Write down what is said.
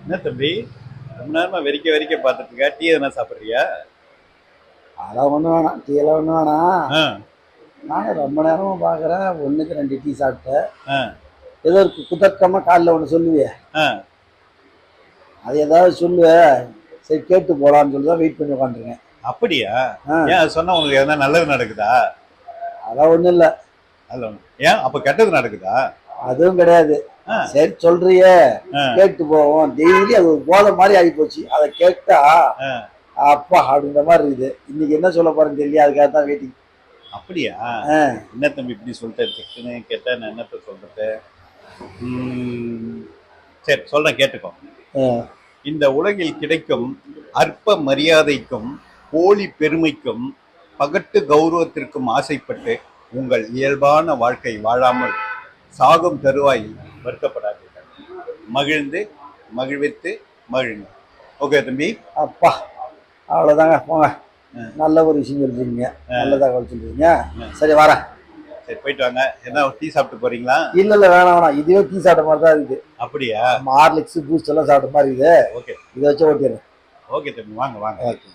என்ன தம்பி, ரொம்ப நேரமா வெறிக்க வெறிக்க பார்த்துட்டு இருக்க, டீ எதனா சாப்பிட்றியா? அதெல்லாம் ஒன்றும் வேணாம், டீ எல்லாம் ஒன்றும் வேணாம். ஆ நானும் ரொம்ப நேரமா பார்க்குறேன், ஒன்றுக்கு 2 டீ சாப்பிட்டேன். ஆ ஏதோ ஒரு குதர்க்கமாக காலைல ஒன்று சொல்லுவியே, ஆ அது ஏதாவது சொல்லுவேன். சரி கேட்டு போகலான்னு சொல்லி தான் வெயிட் பண்ணி உட்காந்துருக்கேன். அப்படியா? ஆ ஏன் அது சொன்னா உனக்கு எதனா நல்லது நடக்குதா? அதெல்லாம் ஒன்றும் இல்லை. அதில் ஒன்று ஏன் அப்போ கெட்டது நடக்குதா? அதுவும் கிடையாது. ஆ சரி சொல்றியே, ஆ கேட்டு போவோம். டெய்லி அது ஒரு போதை மாதிரி ஆகி போச்சு. அதை கேட்டா ஆ அப்பா அப்படின்ற மாதிரி இருக்குது. இன்னைக்கு என்ன சொல்ல போறேன்னு தெரியல, அதுக்காக தான் வெயிட்டிங். அப்படியா? ஆ என்ன தம்பி இப்படி சொல்லிட்டு இருக்குன்னு கேட்டா நான் என்னத்த சொல்றது? சரி சொல்றேன், கேட்டுக்கோ. ஆ இந்த உலகில் கிடைக்கும் அற்ப மரியாதைக்கும் போலி பெருமைக்கும் பகட்டு கௌரவத்திற்கும் ஆசைப்பட்டு உங்கள் இயல்பான வாழ்க்கை வாழாமல் சாகும் தருவாயில் வருத்தப்படாதீர்கள். மகிழ்ந்து மகிழ்வித்து மகிழுங்க. ஓகே தம்பி. அப்பா அவ்வளோதாங்க, போங்க. நல்ல ஒரு விஷயம் சொல்றீங்க, நல்ல தகவல் சொல்றீங்க. சரி வரேன். சரி போயிட்டு வாங்க. என்ன டீ சாப்பிட்டு போறீங்களா? இல்ல இல்ல, வேணாம் வேணாம், இதுவே டீ சாப்பிட்ட மாதிரி தான் இருக்குது. அப்படியா? ஹார்லிக்ஸ் பூஸ்ட் எல்லாம் சாப்பிட்ட மாதிரி இருக்குது. ஓகே இதை வச்சு ஓட்டிடுறேன். ஓகே தம்பி, வாங்க வாங்க. ஓகே.